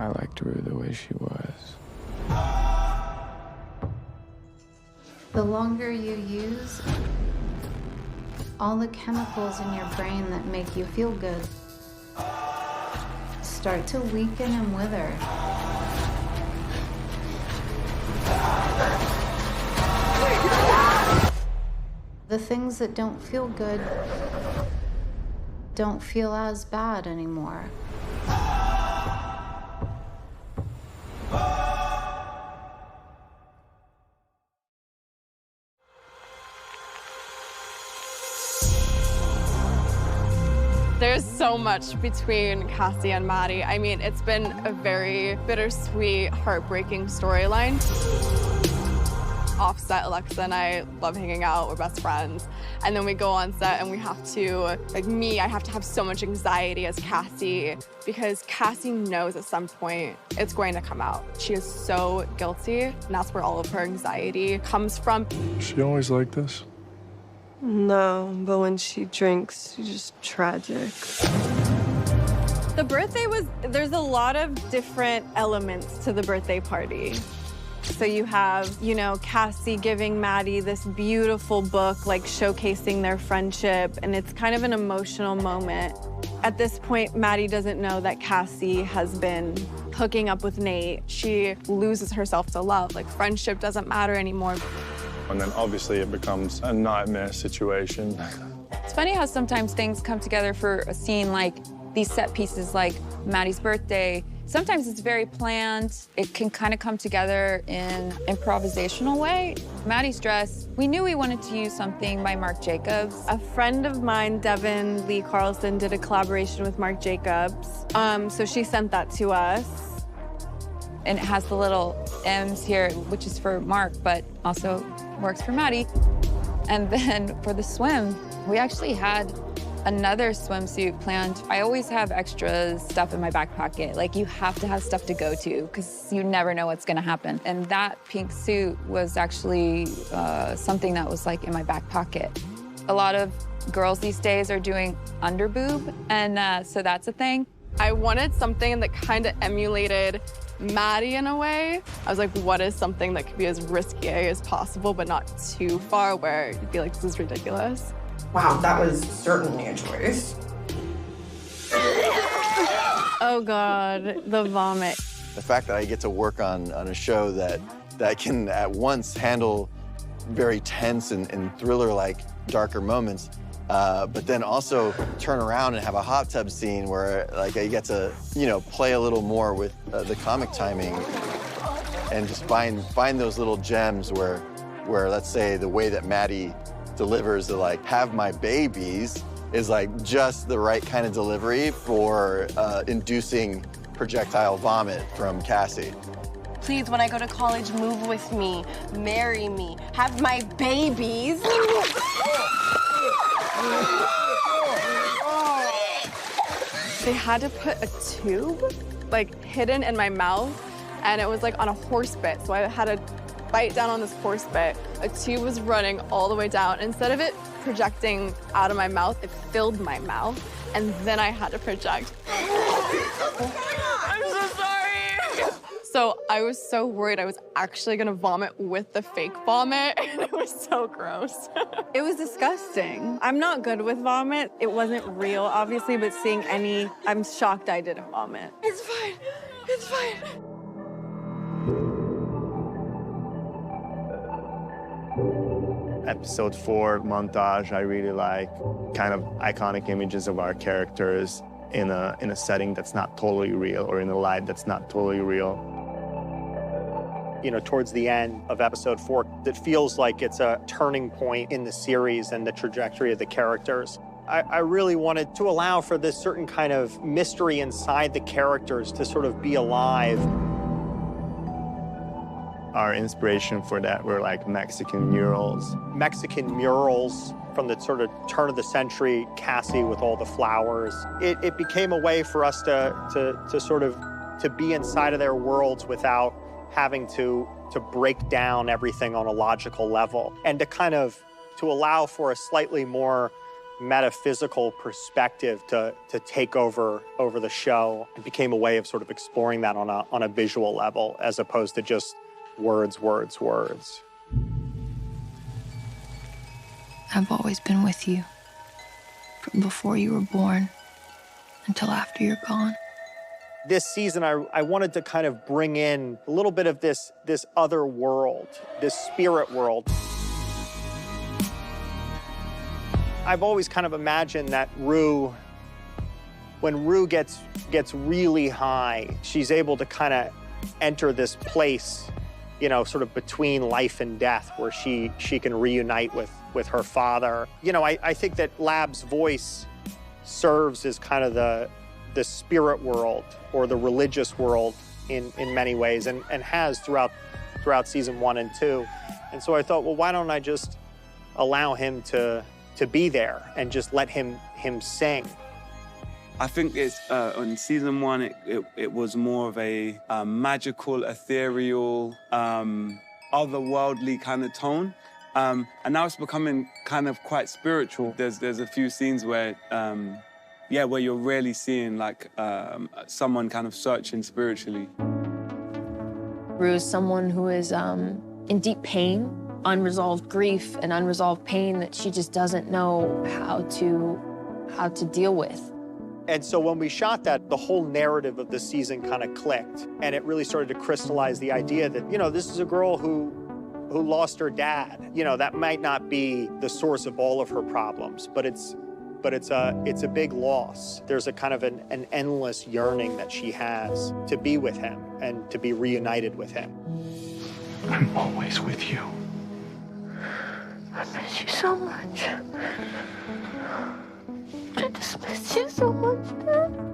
I liked her the way she was. The longer you use, all the chemicals in your brain that make you feel good start to weaken and wither. The things that don't feel good don't feel as bad anymore. There's so much between Cassie and Maddie. I mean, it's been a very bittersweet, heartbreaking storyline. Off-set, Alexa and I love hanging out, we're best friends. And then we go on set and we have to, like me, I have to have so much anxiety as Cassie because Cassie knows at some point it's going to come out. She is so guilty, and that's where all of her anxiety comes from. She always like this? No, but when she drinks, she's just tragic. The birthday there's a lot of different elements to the birthday party. So you have, you know, Cassie giving Maddie this beautiful book, like showcasing their friendship, and it's kind of an emotional moment. At this point, Maddie doesn't know that Cassie has been hooking up with Nate. She loses herself to love, like friendship doesn't matter anymore. And then obviously it becomes a nightmare situation. It's funny how sometimes things come together for a scene like these set pieces like Maddie's birthday. Sometimes it's very planned. It can kind of come together in improvisational way. Maddie's dress, we knew we wanted to use something by Marc Jacobs. A friend of mine, Devin Lee Carlson, did a collaboration with Marc Jacobs. So she sent that to us. And it has the little M's here, which is for Mark, but also works for Maddie. And then for the swim, we actually had another swimsuit planned. I always have extra stuff in my back pocket. Like, you have to have stuff to go to because you never know what's gonna happen. And that pink suit was actually something that was like in my back pocket. A lot of girls these days are doing under boob, and so that's a thing. I wanted something that kind of emulated Maddie in a way. I was like, what is something that could be as risque as possible, but not too far where you'd be like, this is ridiculous. Wow, that was certainly a choice. Oh God, the vomit. The fact that I get to work on a show that can at once handle very tense and thriller-like darker moments, but then also turn around and have a hot tub scene where like I get to, you know, play a little more with the comic timing and just find those little gems where let's say the way that Maddie delivers the like have my babies is like just the right kind of delivery for inducing projectile vomit from Cassie. Please, when I go to college, move with me, marry me, have my babies. They had to put a tube like hidden in my mouth, and it was like on a horse bit, so I had to bite down on this horse bit. A tube was running all the way down. Instead of it projecting out of my mouth, it filled my mouth, and then I had to project. I'm so sorry. So I was so worried I was actually gonna vomit with the fake vomit, and it was so gross. It was disgusting. I'm not good with vomit. It wasn't real, obviously, but seeing any, I'm shocked I didn't vomit. It's fine, it's fine. Episode 4 montage, I really like kind of iconic images of our characters in a setting that's not totally real or in a light that's not totally real. You know, towards the end of episode 4, it feels like it's a turning point in the series and the trajectory of the characters. I really wanted to allow for this certain kind of mystery inside the characters to sort of be alive. Our inspiration for that were like Mexican murals. Mexican murals from the sort of turn of the century, Cassie with all the flowers. It became a way for us to sort of to be inside of their worlds without having to break down everything on a logical level, and to kind of to allow for a slightly more metaphysical perspective to take over the show. It became a way of sort of exploring that on a visual level as opposed to just words, words, words. I've always been with you, from before you were born until after you're gone. This season, I wanted to kind of bring in a little bit of this other world, this spirit world. I've always kind of imagined that Rue, when Rue gets really high, she's able to kind of enter this place, you know, sort of between life and death, where she can reunite with her father. You know, I think that Lab's voice serves as kind of the spirit world or the religious world in many ways, and has throughout season 1 and 2. And so I thought, well, why don't I just allow him to be there and just let him sing. I think it's on season 1, it was more of a magical, ethereal, otherworldly kind of tone, and now it's becoming kind of quite spiritual. There's a few scenes where, where you're really seeing like someone kind of searching spiritually. Rue is someone who is in deep pain, unresolved grief and unresolved pain that she just doesn't know how to deal with. And so when we shot that, the whole narrative of the season kind of clicked, and it really started to crystallize the idea that, you know, this is a girl who lost her dad. You know, that might not be the source of all of her problems, but it's a big loss. There's a kind of an endless yearning that she has to be with him and to be reunited with him. I'm always with you. I miss you so much. I just miss you so much, Dad.